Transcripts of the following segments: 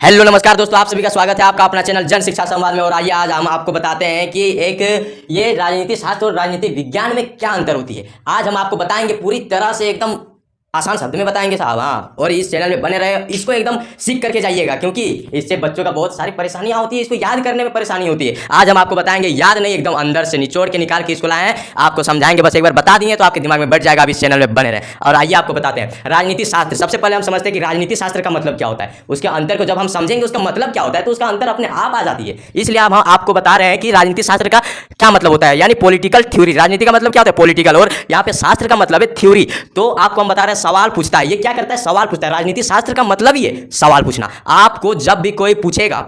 Hello नमस्कार दोस्तों, आप सभी का स्वागत है आपका अपना चैनल जन शिक्षा संवाद में। और आइए आज हम आपको बताते हैं कि ये राजनीति शास्त्र और राजनीति विज्ञान में क्या अंतर होती है। आज हम आपको बताएंगे पूरी तरह से, एकदम आसान शब्द में बताएंगे साहब। हाँ, और इस चैनल में बने रहे, इसको एकदम सीख करके जाइएगा, क्योंकि इससे बच्चों का बहुत सारी परेशानियां होती है, इसको याद करने में परेशानी होती है। आज हम आपको बताएंगे, याद नहीं, एकदम अंदर से निचोड़ के निकाल के इसको लाए हैं, आपको समझाएंगे। बस एक बार बता दिए तो आपके दिमाग में बैठ जाएगा। आप इस चैनल में बने रहे। और आइए आपको बताते हैं राजनीति शास्त्र। सबसे पहले हम समझते हैं कि राजनीति शास्त्र का मतलब क्या होता है। उसके अंतर को जब हम समझेंगे, उसका मतलब क्या होता है, तो उसका अंतर अपने आप आ जाती है। इसलिए अब हम आपको बता रहे हैं कि राजनीति शास्त्र का क्या मतलब होता है, यानी पॉलिटिकल थ्योरी। राजनीति का मतलब क्या होता है, पॉलिटिकल, और यहाँ पे शास्त्र का मतलब है थ्योरी। तो आपको हम बता रहे हैं, सवाल पूछता है। ये क्या करता है, सवाल पूछता है। राजनीति शास्त्र का मतलब ही है सवाल पूछना। आपको जब भी कोई पूछेगा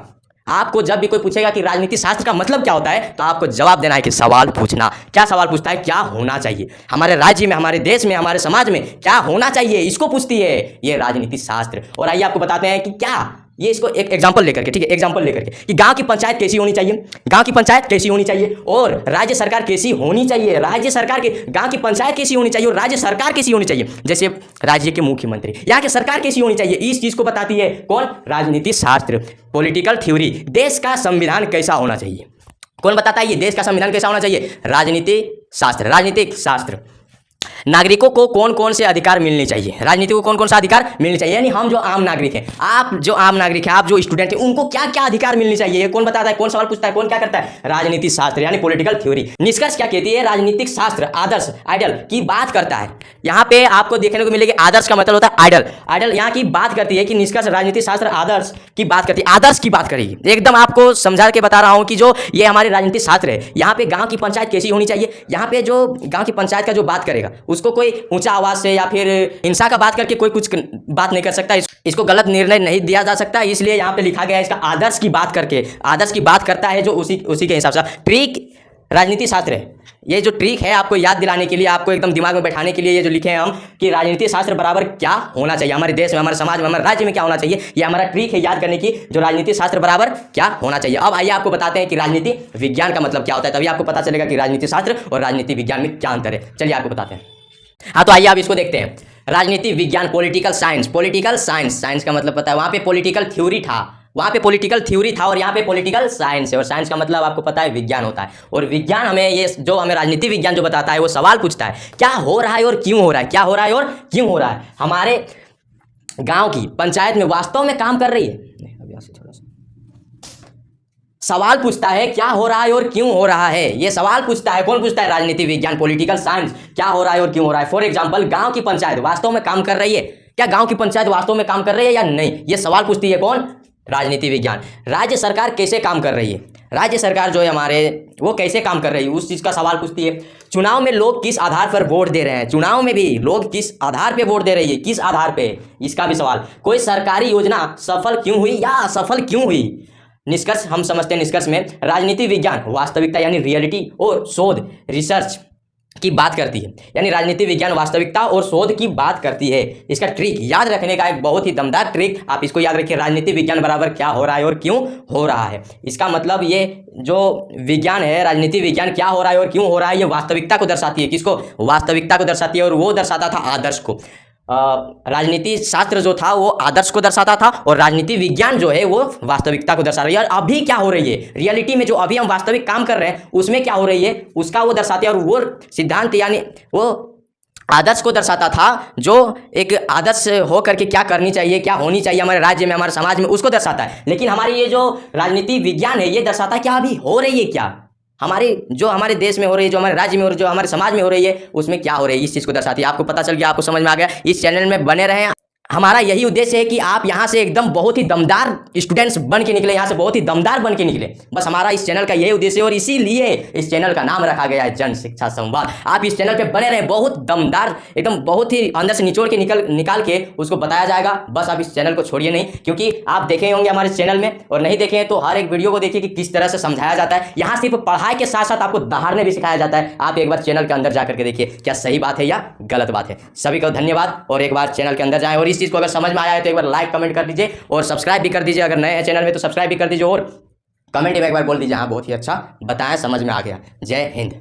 कि राजनीति शास्त्र का मतलब क्या होता है, तो आपको जवाब देना है कि सवाल पूछना। क्या सवाल पूछता है, क्या होना चाहिए हमारे राज्य में, हमारे देश में, हमारे समाज में क्या होना चाहिए, इसको पूछती है ये राजनीति शास्त्र। और आइए आपको बताते हैं कि क्या ये, इसको एक एग्जांपल लेकर के, ठीक है, एग्जांपल लेकर के कि गांव की पंचायत कैसी होनी चाहिए, गांव की पंचायत कैसी होनी चाहिए, और राज्य सरकार कैसी होनी चाहिए, राज्य सरकार के, गांव की पंचायत कैसी होनी चाहिए और राज्य सरकार कैसी होनी चाहिए। जैसे राज्य के मुख्यमंत्री, यहाँ की सरकार कैसी होनी चाहिए, इस चीज को बताती है कौन, राजनीति शास्त्र, पॉलिटिकल थ्योरी। देश का संविधान कैसा होना चाहिए, कौन बताता है ये देश का संविधान कैसा होना चाहिए, राजनीति शास्त्र, राजनीतिक शास्त्र। नागरिकों को कौन कौन से अधिकार मिलने चाहिए, राजनीति को कौन कौन सा अधिकार मिलने चाहिए, यानी हम जो आम नागरिक हैं, आप जो आम नागरिक हैं, आप जो स्टूडेंट हैं, उनको क्या क्या अधिकार मिलने चाहिए, कौन बताता है, कौन सवाल पूछता है, कौन क्या करता है, राजनीति शास्त्र यानी पॉलिटिकल थ्योरी। निष्कर्ष क्या कहती है, राजनीतिक शास्त्र आदर्श, आइडल की बात करता है। यहाँ पे आपको देखने को मिलेगी, आदर्श का मतलब होता है आइडल। आइडल यहाँ की बात करती है कि निष्कर्ष राजनीतिक शास्त्र आदर्श की बात करती है, आदर्श की बात करेगी। एकदम आपको समझा के बता रहा हूँ कि जो ये हमारे राजनीतिक शास्त्र है, यहाँ पे गाँव की पंचायत कैसी होनी चाहिए, यहाँ पे जो गाँव की पंचायत का जो बात करेगा, उसको कोई ऊंचा आवाज से या फिर हिंसा का बात करके कोई कुछ बात नहीं कर सकता, इसको गलत निर्णय नहीं दिया जा सकता। इसलिए यहाँ पे लिखा गया है, इसका आदर्श की बात करके, आदर्श की बात करता है जो उसी के हिसाब से। ट्रिक राजनीति शास्त्र है, ये जो ट्रिक है आपको याद दिलाने के लिए, आपको एकदम दिमाग में बैठाने के लिए, ये जो लिखे हैं हम कि राजनीति शास्त्र बराबर क्या होना चाहिए हमारे देश में, हमारे समाज में, हमारे राज्य में क्या होना चाहिए, ये हमारा ट्रिक है याद करने की, जो राजनीति शास्त्र बराबर क्या होना चाहिए। अब आइए आपको बताते हैं कि राजनीति विज्ञान का मतलब क्या होता है, तभी आपको पता चलेगा कि राजनीति शास्त्र और राजनीति विज्ञान में क्या अंतर है। चलिए आपको बताते हैं। हाँ, तो आइए आप इसको देखते हैं। राजनीति विज्ञान, political science, political science, science का मतलब पता है, वहां पे पॉलिटिकल थ्योरी था, वहां पे पॉलिटिकल थ्योरी था, और यहाँ पे पॉलिटिकल साइंस है। और साइंस का मतलब आपको पता है विज्ञान होता है। और विज्ञान हमें ये जो हमें राजनीति विज्ञान जो बताता है, वो सवाल पूछता है क्या हो रहा है और क्यों हो रहा है, क्या हो रहा है और क्यों हो रहा है, हमारे गांव की पंचायत में वास्तव में काम कर रही है। सवाल पूछता है क्या हो रहा है और क्यों हो रहा है, ये सवाल पूछता है। कौन पूछता है, राजनीति विज्ञान, पॉलिटिकल साइंस, क्या हो रहा है और क्यों हो रहा है। फॉर एग्जांपल, गांव की पंचायत वास्तव में काम कर रही है, क्या गांव की पंचायत वास्तव में काम कर रही है या नहीं, ये सवाल पूछती है कौन, राजनीति विज्ञान। राज्य सरकार कैसे काम कर रही है, राज्य सरकार जो है हमारे, वो कैसे काम कर रही है, उस चीज का सवाल पूछती है। चुनाव में लोग किस आधार पर वोट दे रहे हैं, चुनाव में भी लोग किस आधार पे वोट दे रही है, किस आधार पे, इसका भी सवाल। कोई सरकारी योजना सफल क्यों हुई या असफल क्यों हुई। निष्कर्ष हम समझते हैं, निष्कर्ष में राजनीति विज्ञान वास्तविकता यानी रियलिटी और शोध, रिसर्च की बात करती है, यानी राजनीति विज्ञान वास्तविकता और शोध की बात करती है। इसका ट्रिक याद रखने का एक बहुत ही दमदार ट्रिक, आप इसको याद रखिए, राजनीति विज्ञान बराबर क्या हो रहा है और क्यों हो रहा है। इसका मतलब ये जो विज्ञान है, राजनीति विज्ञान, क्या हो रहा है और क्यों हो रहा है, ये वास्तविकता को दर्शाती है। किसको, वास्तविकता को दर्शाती है, और वो दर्शाता था आदर्श को। राजनीति शास्त्र जो था वो आदर्श को दर्शाता था, और राजनीति विज्ञान जो है वो वास्तविकता को दर्शा रही है। और अभी क्या हो रही है, रियलिटी में जो अभी हम वास्तविक काम कर रहे हैं, उसमें क्या हो रही है, उसका वो दर्शाते हैं। और वो सिद्धांत यानी वो आदर्श को दर्शाता था, जो एक आदर्श हो करके क्या करनी चाहिए, क्या होनी चाहिए हमारे राज्य में, हमारे समाज में, उसको दर्शाता है। लेकिन हमारी ये जो राजनीति विज्ञान है, ये दर्शाता है क्या अभी हो रही है, क्या हमारे जो हमारे देश में हो रही है, जो हमारे राज्य में हो रही है, जो हमारे समाज में हो रही है, उसमें क्या हो रही है, इस चीज़ को दर्शाती है। आपको पता चल गया, आपको समझ में आ गया। इस चैनल में बने रहें। हमारा यही उद्देश्य है कि आप यहाँ से एकदम बहुत ही दमदार स्टूडेंट्स बन के निकले, यहाँ से बहुत ही दमदार बन के निकले। बस हमारा इस चैनल का यही उद्देश्य है, और इसीलिए इस चैनल का नाम रखा गया है जन शिक्षा संवाद। आप इस चैनल पे बने रहें, बहुत दमदार, एकदम बहुत ही अंदर से निचोड़ के निकाल के उसको बताया जाएगा। बस आप इस चैनल को छोड़िए नहीं, क्योंकि आप देखे होंगे हमारे चैनल में, और नहीं देखे हैं तो हर एक वीडियो को देखिए कि किस तरह से समझाया जाता है। यहाँ सिर्फ पढ़ाई के साथ साथ आपको दहाड़ने भी सिखाया जाता है। आप एक बार चैनल के अंदर जाकर के देखिए क्या सही बात है या गलत बात है। सभी को धन्यवाद, और एक बार चैनल के अंदर जाएं, और इस चीज़ को अगर समझ में आया तो एक बार लाइक कमेंट कर दीजिए, और सब्सक्राइब भी कर दीजिए। अगर नए हैं चैनल में तो सब्सक्राइब भी कर दीजिए, और कमेंट में एक बार बोल दीजिए हाँ बहुत ही अच्छा बताएं, समझ में आ गया। जय हिंद।